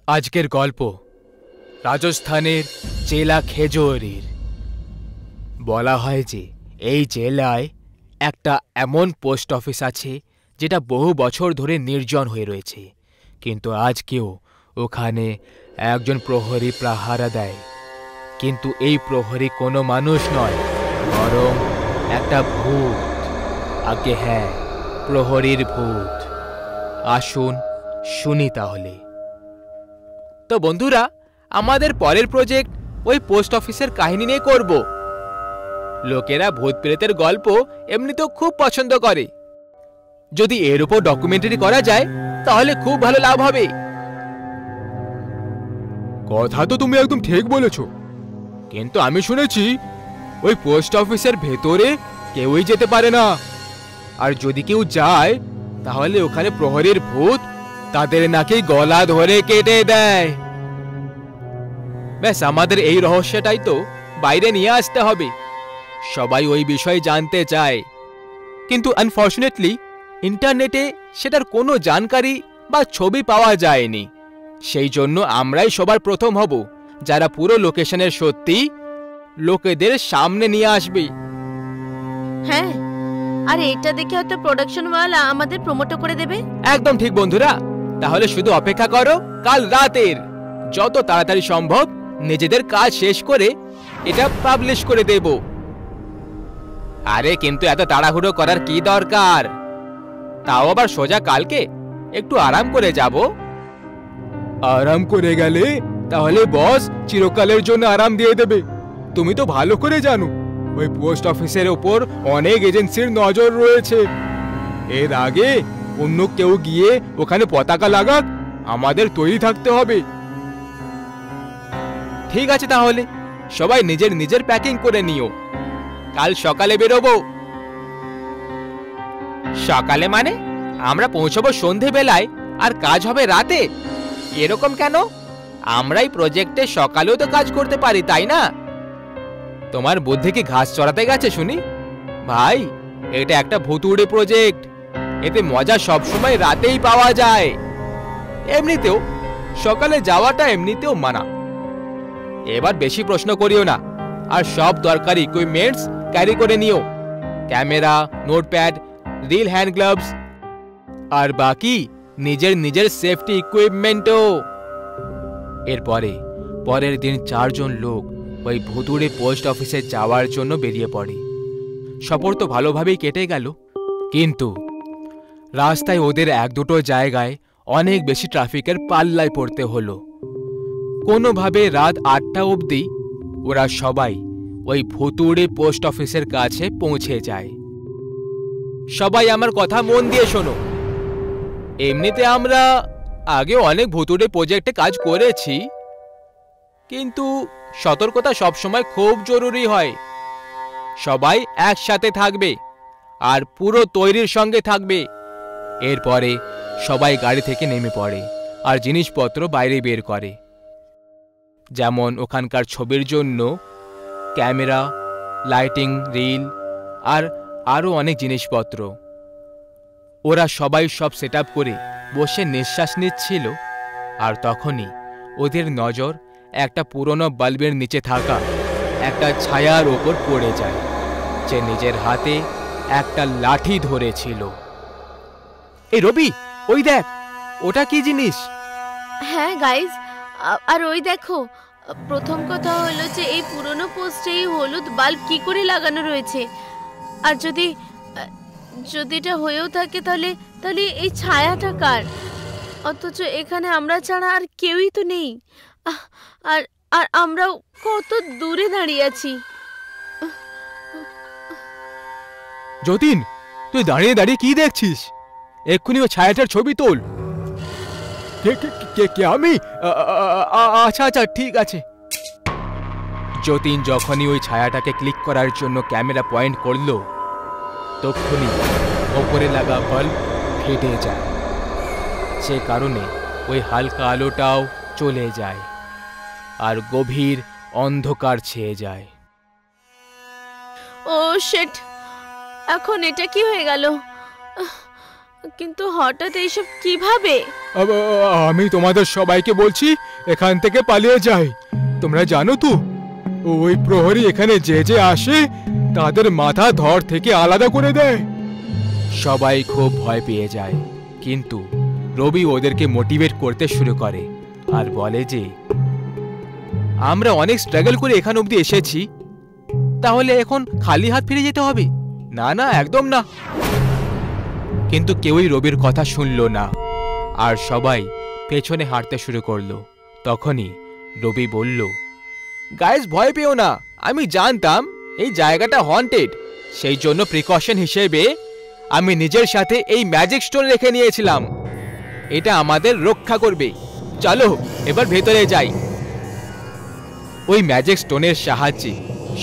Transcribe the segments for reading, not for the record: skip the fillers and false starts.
আজকের গল্প রাজস্থানের জেলা খেজুরির। বলা হয় যে এই জেলায় একটা এমন পোস্ট অফিস আছে যেটা বহু বছর ধরে নির্জন হয়ে রয়েছে, কিন্তু আজকেও ওখানে একজন প্রহরী পাহারা দেয়। কিন্তু এই প্রহরী কোনো মানুষ নয়, বরং একটা ভূত। আগে হ্যাঁ, প্রহরীর ভূত। আসুন শুনি তাহলে। তো বন্ধুরা, আমাদের পরের প্রজেক্ট ওই পোস্ট অফিসের কাহিনী নিয়ে করব। লোকেরা ভূত প্রেতের গল্প এমনিতেও খুব পছন্দ করে। যদি এর উপর ডকুমেন্টারি করা যায় তাহলে খুব ভালো লাভ হবে। কথা তো তুমি একদম ঠিক বলেছ, কিন্তু আমি শুনেছি ওই পোস্ট অফিসের ভেতরে কেউই যেতে পারে না, আর যদি কেউ যায় তাহলে ওখানে প্রহরীর ভূত তাদের নাকি গলা ধরে কেটে দেয়। ব্যাস, আমাদের এই রহস্যটাই তো বাইরে নিয়ে আসতে হবে। সবাই ওই বিষয়ে জানতে চায়, কিন্তু আনফর্চুনেটলি ইন্টারনেটে সেটার কোনো জানকারি বা ছবি পাওয়া যায়নি। সেই জন্য আমরাই সবার প্রথম হব যারা পুরো লোকেশনের সত্যি লোকেদের সামনে নিয়ে আসবে। হ্যাঁ, আর এটা দেখে হয়তো প্রোডাকশন ওয়ালা আমাদের প্রমোট করে দেবে। একদম ঠিক বন্ধুরা, তাহলে শুধু অপেক্ষা করো কাল রাতের। যত তাড়াতাড়ি সম্ভব নিজেদের কাজ শেষ করে এটা পাবলিশ করে দেব। আরে কিন্তু এত তাড়াহুড়ো করার কি দরকার? তাও আবার সোজা কালকে একটু আরাম করে যাব। আরাম করে গেলে তাহলে বস চিরকালের জন্য আরাম দিয়ে দেবে। তুমি তো ভালো করে জানো ওই পোস্ট অফিসের ওপর অনেক এজেন্সির নজর রয়েছে। এর আগে অন্য কেউ গিয়ে ওখানে পতাকা লাগাক, আমাদের তৈরি থাকতে হবে। ঠিক আছে, তাহলে সবাই নিজের নিজের প্যাকিং করে নিও। কাল সকালে বেরোবো। সকালে মানে আমরা পৌঁছবো সন্ধেবেলায় আর কাজ হবে রাতে? এরকম কেন? আমরাই প্রজেক্টে সকালেও তো কাজ করতে পারি, তাই না? তোমার বুদ্ধি কি ঘাস চড়াতে গেছে শুনি? ভাই, এটা একটা ভুতুড়ে প্রজেক্ট, এতে মজা সবসময় রাতেই পাওয়া যায়। এমনিতেও সকালে যাওয়াটা এমনিতেও মানা। এবার বেশি প্রশ্ন করিও না, আর সব দরকারি ইকুইপমেন্টস ক্যারি করে নিও। Camera, notepad, reel hand gloves, আর বাকি নিজের নিজের সেফটি ইকুইপমেন্টও। এরপরে পরের দিন 4 জন লোক ওই ভুতুড়ে পোস্ট অফিসে যাওয়ার জন্য বেরিয়ে পড়ে। সফর তো ভালোভাবেই কেটে গেল, কিন্তু রাস্তায় ওদের 1-2 জায়গায় অনেক বেশি ট্রাফিকের পাল্লায় পড়তে হলো। কোনোভাবে রাত 8টা অবধি ওরা সবাই ওই ভুতুড়ে পোস্ট অফিসের কাছে পৌঁছে যায়। সবাই আমার কথা মন দিয়ে শোনো। এমনিতে আমরা আগে অনেক ভুতুড়ে প্রজেক্টে কাজ করেছি, কিন্তু সতর্কতা সবসময় খুব জরুরি হয়। সবাই একসাথে থাকবে আর পুরো তৈরির সঙ্গে থাকবে। এরপরে সবাই গাড়ি থেকে নেমে পড়ে আর জিনিসপত্র বাইরে বের করে, যেমন ওখানকার ছবির জন্য ক্যামেরা, লাইটিং, রিল আর আরও অনেক জিনিসপত্র। ওরা সবাই সব সেট আপ করে বসে নিঃশ্বাস নিচ্ছিল, আর তখনই ওদের নজর একটা পুরনো বাল্বের নিচে থাকা একটা ছায়ার ওপর পড়ে যায়, যে নিজের হাতে একটা লাঠি ধরেছিল। এই রবি, ওই দেখ, ওটা কি জিনিস? হ্যাঁ গাইজ, আর ওই দেখো, প্রথম কথা হলো যে এই পুরনো পোস্টে এই হলুদ বাল্ব কি করে লাগানো রয়েছে। আর যদি এটা হয়েও থাকে তাহলে এই ছায়াটা কার? অথচ এখানে আমরা ছাড়া আর কেউই তো নেই, আর আর আমরাও কত দূরে দাঁড়িয়ে আছি। যতীন, তুই দাঁড়িয়ে দাঁড়িয়ে কি দেখছিস? এক্ষুনি ওই ছায়াটার ছবি তোল। কে আমি? আচ্ছা আচ্ছা, ঠিক আছে। যতীন যখনই ওই ছায়াটাকে ক্লিক করার জন্য ক্যামেরা পয়েন্ট করলো, তখনই ওপরে লাগা বাল্ব ফেটে যায়। সে কারণে ওই হালকা আলোটাও চলে যায় আর গভীর অন্ধকার ছেয়ে যায়। ও শিট! এখন এটা কি হয়ে গেল? কিন্তু হঠাৎ এইসব কিভাবে? আমি তোমাদের সবাইকে বলছি এখান থেকে পালিয়ে যাই। তোমরা জানো তো ওই প্রহরী এখানে যে যে আসে তাদের মাথা ধর থেকে আলাদা করে দেয়। সবাই খুব ভয় পেয়ে যায়, কিন্তু রবি ওদেরকে মোটিভেট করতে শুরু করে আর বলে যে আমরা অনেক স্ট্রাগল করে এখান অবধি এসেছি, তাহলে এখন খালি হাত ফিরে যেতে হবে? না না, একদম না। কিন্তু কেউই রবির কথা শুনল না আর সবাই পেছনে হাঁটতে শুরু করলো। তখনই রবি বলল, গাইস ভয় পেও না, আমি জানতাম এই জায়গাটা হন্টেড, সেই জন্য প্রিকশন হিসেবে আমি নিজের সাথে এই ম্যাজিক স্টোন রেখে নিয়েছিলাম। এটা আমাদের রক্ষা করবে। চলো এবার ভেতরে যাই। ওই ম্যাজিক স্টোনের সাহায্যে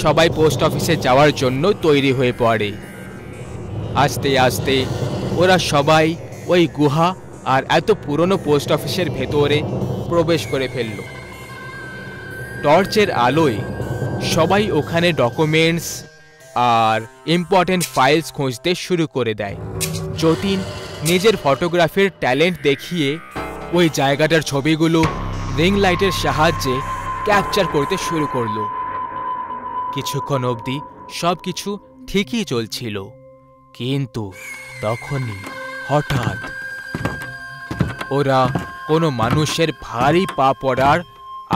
সবাই পোস্ট অফিসে যাওয়ার জন্য তৈরি হয়ে পড়ে। আস্তে আস্তে ওরা সবাই ওই গুহা আর এত পুরনো পোস্ট অফিসের ভেতরে প্রবেশ করে ফেলল। টর্চের আলোয় সবাই ওখানে ডকুমেন্টস আর ইম্পর্টেন্ট ফাইলস খুঁজতে শুরু করে দেয়। যতীন নিজের ফটোগ্রাফির ট্যালেন্ট দেখিয়ে ওই জায়গাটার ছবিগুলো রিং লাইটের সাহায্যে ক্যাপচার করতে শুরু করলো। কিছুক্ষণ অবধি সবকিছু ঠিকই চলছিল, কিন্তু তখনই হঠাৎ ওরা কোনো মানুষের ভারী পা পড়ার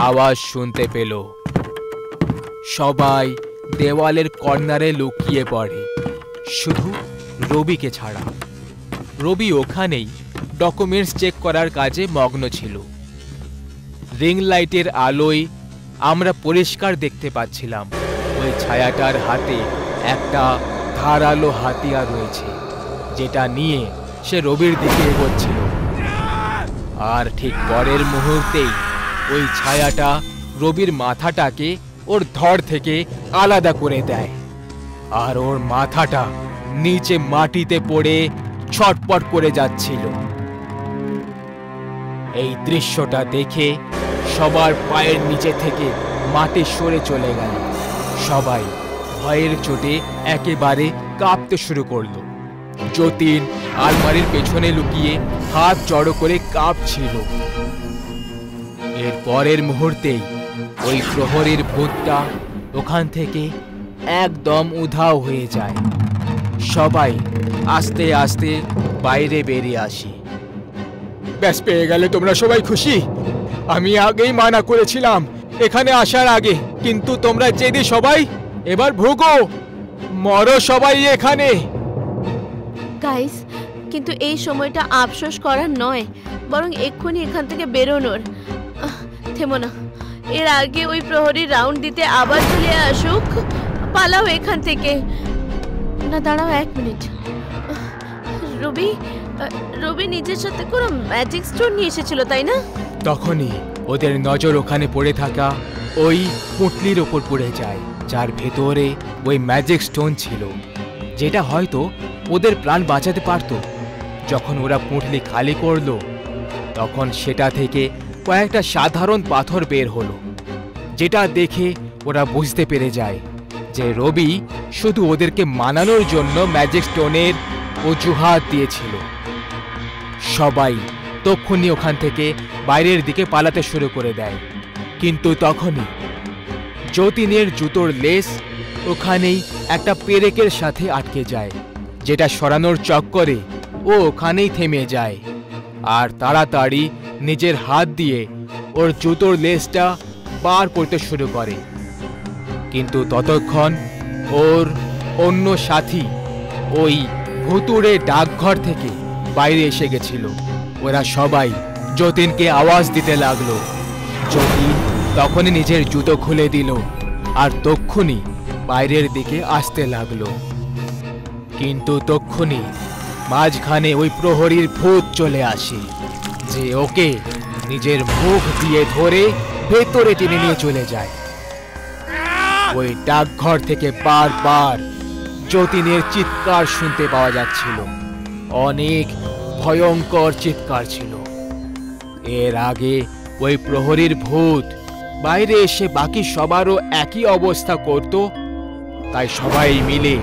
আওয়াজ শুনতে পেল। সবাই দেওয়ালের কর্নারে লুকিয়ে পড়ে, শুধু রবিকে ছাড়া। রবি ওখানেই ডকুমেন্টস চেক করার কাজে মগ্ন ছিল। রিং লাইটের আলোয় আমরা পরিষ্কার দেখতে পাচ্ছিলাম ওই ছায়াটার হাতে একটা ধারালো হাতিয়ার রয়েছে, যেটা নিয়ে সে রবির দিকে এগোচ্ছিল। আর ঠিক পরের মুহূর্তেই ওই ছায়াটা রবির মাথাটাকে ওর ধড় থেকে আলাদা করে দেয়, আর ওর মাথাটা নিচে মাটিতে পড়ে ছটপট করে যাচ্ছিল। এই দৃশ্যটা দেখে সবার পায়ের নিচে থেকে মাটি সরে চলে গেল। সবাই ভয়ের চোটে একেবারে কাঁপতে শুরু করলো। যতীন আলমারির পেছনে লুকিয়ে হাত জড়ো করে কাঁপছিল। এর পরের মুহূর্তেই ওই প্রহরীর ভূতটা ওখান থেকে একদম উধাও হয়ে যায়। সবাই আস্তে আস্তে বাইরে বেরিয়ে আসে। ব্যাস, পেয়ে গেলে তোমরা সবাই খুশি? আমি আগেই মানা করেছিলাম এখানে আসার আগে, কিন্তু তোমরা জেদি সবাই। এবার ভোগো, মরো সবাই এখানে। গাইস, কিন্তু এই সময়টা আফসোস করার নয়, বরং এক্ষুনি এখান থেকে বেরোনোর। থেমো না, এর আগে ওই প্রহরী রাউন্ড দিতে আবার চলে আসুক। পালাও এখান থেকে। না দাঁড়াও, 1 মিনিট। রবি নিজের সাথে কোনো ম্যাজিক স্টোন নিয়ে এসেছিল, তাই না? তখনই ওদের নজর ওখানে পড়ে থাকা ওই পুঁটলির ওপর পড়ে যায়, যার ভেতরে ওই ম্যাজিক স্টোন ছিল, যেটা হয়তো ওদের প্রাণ বাঁচাতে পারত। যখন ওরা পুঁটলি খালি করলো, তখন সেটা থেকে কয়েকটা সাধারণ পাথর বের হলো, যেটা দেখে ওরা বুঝতে পেরে যায় যে রবি শুধু ওদেরকে মানানোর জন্য ম্যাজিক স্টোনের অজুহাত দিয়েছিল। সবাই তখনই ওখান থেকে বাইরের দিকে পালাতে শুরু করে দেয়, কিন্তু তখনই যতীনের জুতোর লেস ওখানেই একটা পেরেকের সাথে আটকে যায়, যেটা সরানোর চক্করে ও ওখানেই থেমে যায়। আর তাড়াতাড়ি নিজের হাত দিয়ে ওর জুতোর লেসটা বার করতে শুরু করে, কিন্তু ততক্ষণ ওর অন্য সাথী ওই ভুতুড়ে ডাকঘর থেকে বাইরে এসে গেছিল। ওরা সবাই যতীনকে আওয়াজ দিতে লাগলো। যতীন তখনই নিজের জুতো খুলে দিল আর তক্ষুনি বাইরের দিকে আসতে লাগলো, কিন্তু তক্ষুনি মাঝখানে ওই প্রহরীর ভূত চলে আসে, যে ওকে নিজের মুখ দিয়ে ধরে ভেতরে টেনে নিয়ে চলে যায়। ওই ডাকঘর থেকে বারবার যতীনের চিৎকার শুনতে পাওয়া যাচ্ছিল, অনেক ভয়ঙ্কর চিৎকার ছিল। এর আগে ওই প্রহরীর ভূত বাইরে এসে বাকি সবারও একই অবস্থা করত, তাই সবাই মিলে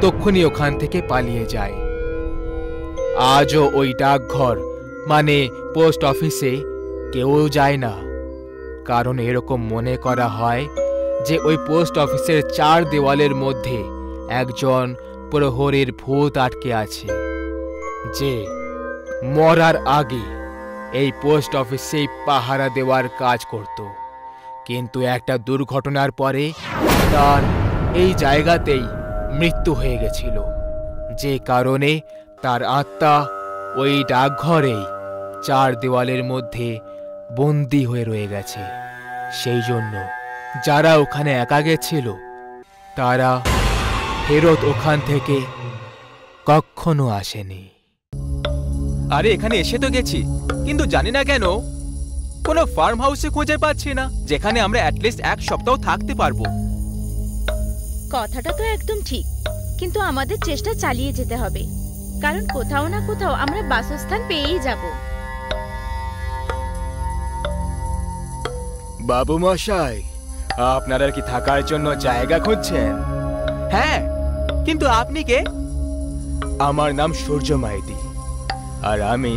তক্ষুনি ওখান থেকে পালিয়ে যায়। আজও ওই ডাকঘর মানে পোস্ট অফিসে কেউ যায় না, কারণ এরকম মনে করা হয় যে ওই পোস্ট অফিসের 4 দেওয়ালের মধ্যে একজন প্রহরীর ভূত আটকে আছে, যে মরার আগে এই পোস্ট অফিসেই পাহারা দেওয়ার কাজ করত। কিন্তু একটা দুর্ঘটনার পরে তার এই জায়গাতেই মৃত্যু হয়ে গেছিল, যে কারণে তার আত্মা ওই ডাকঘরেই 4 দেওয়ালের মধ্যে বন্দী হয়ে রয়ে গেছে। সেই জন্য যারা ওখানে একা গেছিল তারা ফেরত ওখান থেকে কখনো আসেনি। আরে এখানে এসে তো গেছি, কিন্তু জানি না কেন কোনো ফার্ম হাউসে খুঁজে পাচ্ছি না যেখানে আমরা অ্যাটলিস্ট 1 সপ্তাহ থাকতে পারবো। কথাটা তো একদম ঠিক, কিন্তু আমাদের চেষ্টা চালিয়ে যেতে হবে, কারণ কোথাও না কোথাও আমরা বাসস্থান পেয়েই যাব। বাবু মশাই, আপনারা কি থাকার জন্য জায়গা খুঁজছেন? হ্যাঁ, কিন্তু আপনি কে? আমার নাম সূর্য মাইতি, আর আমি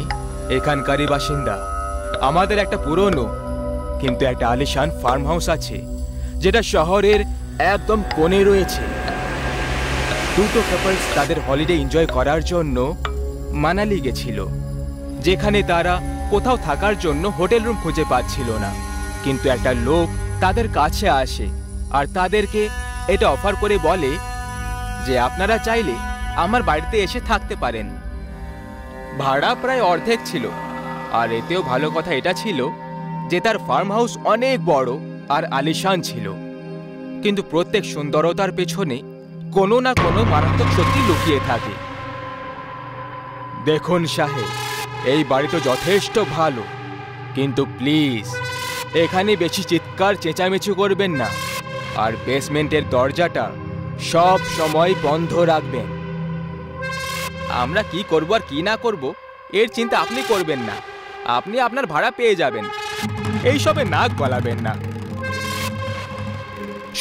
এখানকারই বাসিন্দা। আমাদের একটা পুরনো কিন্তু একটা আলিশান ফার্ম হাউস আছে, যেটা শহরের একদম কোণে রয়েছে। দুটো কাপলস তাদের হলিডে এনজয় করার জন্য মানালি গেছিল, যেখানে তারা কোথাও থাকার জন্য হোটেল রুম খুঁজে পাচ্ছিল না। কিন্তু একটা লোক তাদের কাছে আসে আর তাদেরকে এটা অফার করে বলে যে আপনারা চাইলে আমার বাড়িতে এসে থাকতে পারেন। ভাড়া প্রায় অর্ধেক ছিল, আর এতেও ভালো কথা এটা ছিল যে তার ফার্ম হাউস অনেক বড় আর আলিশান ছিল। কিন্তু প্রত্যেক সুন্দরতার পেছনে কোনো না কোনো মারাত্মক শক্তি লুকিয়ে থাকে। দেখুন সাহেব, এই বাড়ি তো যথেষ্ট ভালো, কিন্তু প্লিজ এখানে বেশি চিৎকার চেঁচামেচি করবেন না, আর বেসমেন্টের দরজাটা সব সময় বন্ধ রাখবেন। আমরা কি করব আর কি না করব এর চিন্তা আপনি করবেন না, আপনি আপনার ভাড়া পেয়ে যাবেন, এইসবে নাক গলাবেন না।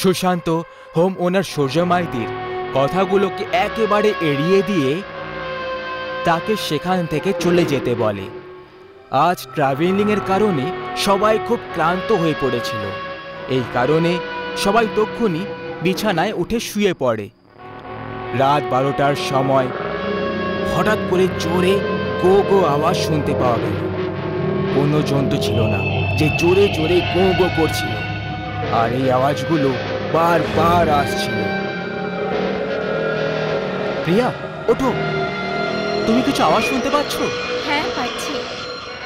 সুশান্ত হোম ওনার সূর্য মাইতির কথাগুলোকে একেবারে এড়িয়ে দিয়ে তাকে সেখান থেকে চলে যেতে বলে। আজ ট্রাভেলিংয়ের কারণে সবাই খুব ক্লান্ত হয়ে পড়েছিল, এই কারণে সবাই তক্ষুনি বিছানায় উঠে শুয়ে পড়ে। রাত 12টার সময় হঠাৎ করে জোরে গো গো আওয়াজ শুনতে পাওয়া গেল। কোনো জন্তু ছিল না যে জোরে জোরে গো গো করছিল, আর এই আওয়াজগুলো বারবার আসছিল। প্রিয়া, ওঠো, তুমি কিছু আওয়াজ শুনতে পাচ্ছ? হ্যাঁ পাচ্ছি,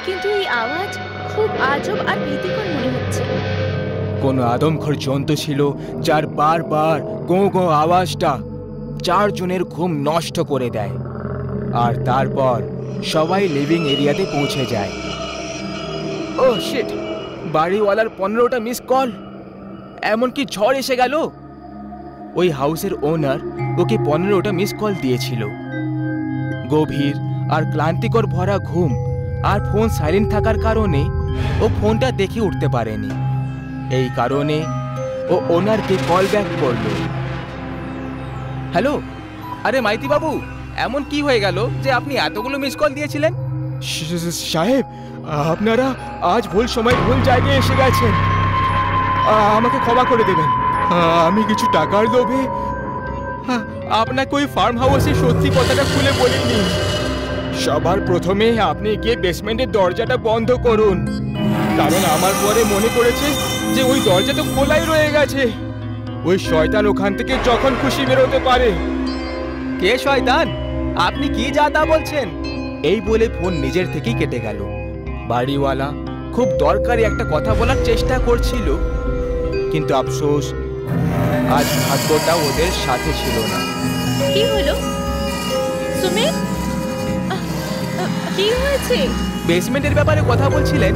কিন্তু এই আওয়াজ খুব আজব আর ভীতিকর মনে হচ্ছে। কোনো আদমখোর জন্তু ছিল যার বারবার গো গো আওয়াজটা 4 জনের ঘুম নষ্ট করে দেয়। আর তারপর সবাই লিভিং এরিয়াতে পৌঁছে যায়। ও শিট, বাড়িওয়ালার 15টা মিস কল, এমনকি ঝড় এসে গেল। ওই হাউসের ওনার ওকে 15টা মিস কল দিয়েছিল। গভীর আর ক্লান্তিকর ভরা ঘুম আর ফোন সাইলেন্ট থাকার কারণে ও ফোনটা দেখে উঠতে পারেনি। এই কারণে ও ওনারকে কল ব্যাক করলো। হ্যালো, আরে মাইতি বাবু, এমন কি হয়ে গেল যে আপনি এতগুলো মিস কল দিয়েছিলেন? সাহেব, আপনারা আজ ভুল সময় ভুল জায়গায় এসে গেছেন, আমাকে ক্ষমা করে দেবেন। আমি কিছু টাকার লোভে আপনাকে ওই ফার্ম হাউসের সত্যি কথাটা খুলে বলিনি। সবার প্রথমে আপনি গিয়ে বেসমেন্টের দরজাটা বন্ধ করুন, কারণ আমার পরে মনে করেছে যে ওই দরজা তো খোলাই রয়ে গেছে। ওই শয়তান ওখান থেকে যখন খুশি বেরোতে পারে। কে শয়তান? আপনি কি যা তা বলছেন? এই বলে ফোন নিজের থেকেই কেটে গেল। বাড়িওয়ালা খুব দরকারি একটা কথা বলার চেষ্টা করছিল, কিন্তু আফসোস আজ ভাগ্যটা ওদের সাথে ছিল না। কি হলো সুমিত? কি হয়েছে? বেসমেন্টের ব্যাপারে কথা বলছিলেন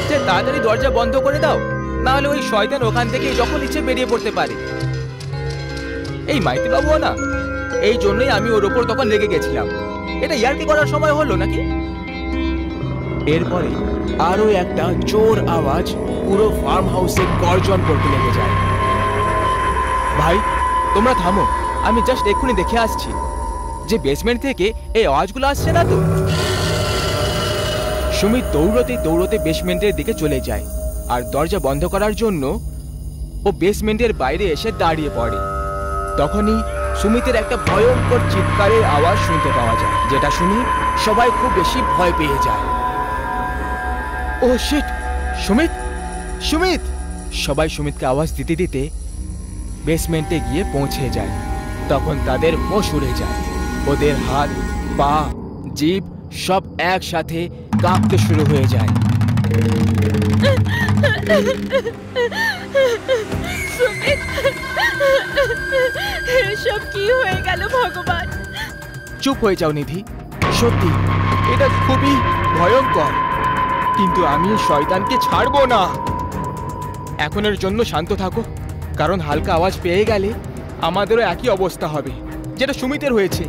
যে তাড়াতাড়ি দরজা বন্ধ করে দাও, না হলে ওই শয়তান ওখান থেকে যখন ইচ্ছে বেরিয়ে পড়তে পারে। এই মাইতি বাবুও না, এই জন্যই আমি ওর ওপর তখন রেগে গেছিলাম। এটা ইয়ার্কি করার সময় হলো নাকি? এরপরে আরো একটা জোর আওয়াজ পুরো ফার্ম হাউসে গর্জন করতে লেগে যায়। ভাই, তোমরা থামো, আমি জাস্ট এক্ষুনি দেখে আসছি যে বেসমেন্ট থেকে এই আওয়াজগুলো আসছে না তো। সুমিত দৌড়তে দৌড়তে বেসমেন্টের দিকে চলে যায় আর দরজা বন্ধ করার জন্য ও বেসমেন্টের বাইরে এসে দাঁড়িয়ে পড়ে। তখনই সুমিতের একটা ভয়ঙ্কর চিৎকারের আওয়াজ শুনতে পাওয়া যায়, যেটা শুনে সবাই খুব বেশি ভয় পেয়ে যায়। ও শিট, সুমিত, সুমিত! সবাই সুমিতকে আওয়াজ দিতে দিতে বেসমেন্টে গিয়ে পৌঁছে যায়। তখন তাদের হোশ উড়ে যায়। ওদের হাত, পা, জিভ সব একসাথে কাঁপতে শুরু হয়ে যায়। সুমিত, এসব কি হয়ে গেল ভগবান? চুপ হয়ে যাও নিধি, সত্যি এটা খুবই ভয়ঙ্কর, কিন্তু আমি শয়তানকে ছাড়বো না। এখনের জন্য শান্ত থাকো, কারণ হালকা আওয়াজ পেয়ে গেলে আমাদেরও একই অবস্থা হবে যেটা সুমিতের হয়েছে।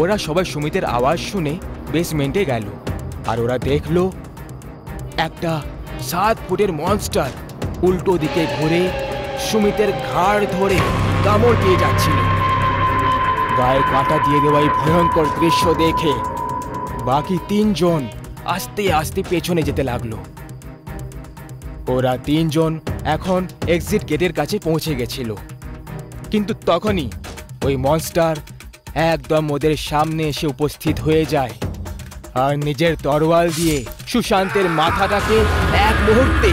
ওরা সবাই সুমিতের আওয়াজ শুনে বেসমেন্টে গেল আর ওরা দেখলো একটা 7 ফুটের মনস্টার উল্টো দিকে ঘুরে সুমিতের ঘাড় ধরে কামড় দিয়ে যাচ্ছিল। গায়ে কাঁটা দিয়ে দেওয়া এই ভয়ঙ্কর দৃশ্য দেখে বাকি 3 জন আস্তে আস্তে পেছনে যেতে লাগলো। ওরা 3 জন এখন এক্সিট গেটের কাছে পৌঁছে গেছিল, কিন্তু তখনই ওই মনস্টার একদম ওদের সামনে এসে উপস্থিত হয়ে যায় আর নিজের তরোয়াল দিয়ে সুশান্তের মাথাটাকে এক মুহূর্তে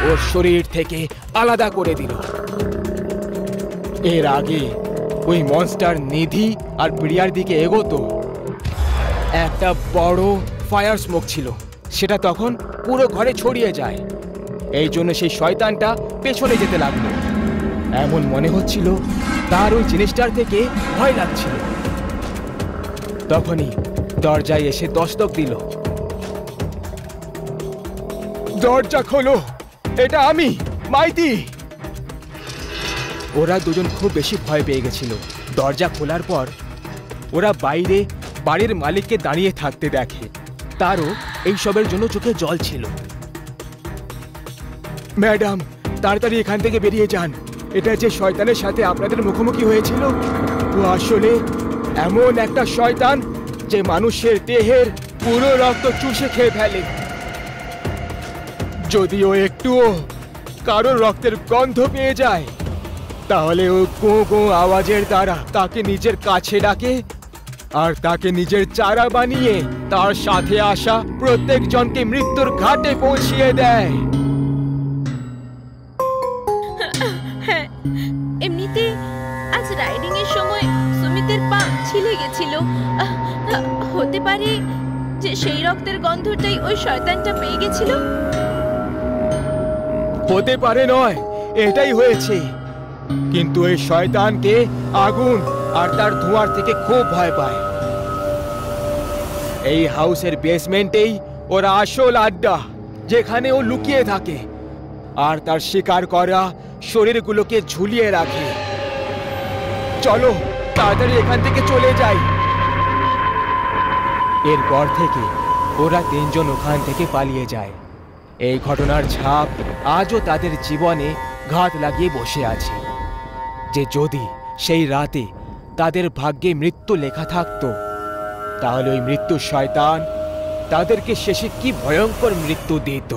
ওর শরীর থেকে আলাদা করে দিল। এর আগে ওই মনস্টার নিধি আর প্রিয়ার দিকে এগোতো। একটা বড় ফায়ার স্মোক ছিল, সেটা তখন পুরো ঘরে ছড়িয়ে যায়। এই জন্য সেই শয়তানটা পেছনে যেতে লাগলো। এমন মনে হচ্ছিল তার ওই জিনিসটার থেকে ভয় লাগছিল। তখনই দরজায় এসে দস্তক দিল। দরজা খোলো, এটা আমি, মাইতি। ওরা দুজন খুব বেশি ভয় পেয়ে গেছিল। দরজা খোলার পর ওরা বাইরে বাড়ির মালিককে দাঁড়িয়ে থাকতে দেখে। তারও এইসবের জন্য চোখে জল ছিল। ম্যাডাম, তাড়াতাড়ি এখান থেকে বেরিয়ে যান। এটা যে শয়তানের সাথে আপনাদের মুখোমুখি হয়েছিল, ও আসলে এমন একটা শয়তান যে মানুষের দেহের পুরো রক্ত চুষে খেয়ে ফেলে। যদি ও একটুও কারোর রক্তের গন্ধ পেয়ে যায়, তাহলে ও গো গো আওয়াজের দ্বারা তাকে নিজের কাছে ডাকে আর তাকে নিজের চারা বানিয়ে তার সাথে আসা প্রত্যেকজনকে মৃত্যুর ঘাটে পৌঁছিয়ে দেয়। হ্যাঁ, এমনিতে আজ রাইডিং এর সময় সুমিতের পা ছিলে গেছিল। হতে পারে যে সেই রক্তের গন্ধটাই ওই শয়তানটা পেয়ে গেছিল। হতে পারে নয়, এটাই হয়েছে। কিন্তু এই শয়তানকে আগুন আর তার ধোঁয়ার থেকে খুব ভয় পায়। এই হাউসের বেসমেন্টেই ওরা আসল আড্ডা, যেখানে ও লুকিয়ে থাকে আর তার শিকার করা শরীরগুলোকে ঝুলিয়ে রাখে। চলো তাড়াতাড়ি এখান থেকে চলে যাই। এরপর থেকে ওরা 3 জন ওখান থেকে পালিয়ে যায়। এই ঘটনার ছাপ আজও তাদের জীবনে ঘাত লাগিয়ে বসে আছে, যে যদি সেই রাতে তাদের ভাগ্যে মৃত্যু লেখা থাকতো, তাহলে ওই মৃত্যু শয়তান তাদেরকে শেষে কি ভয়ঙ্কর মৃত্যু দিত।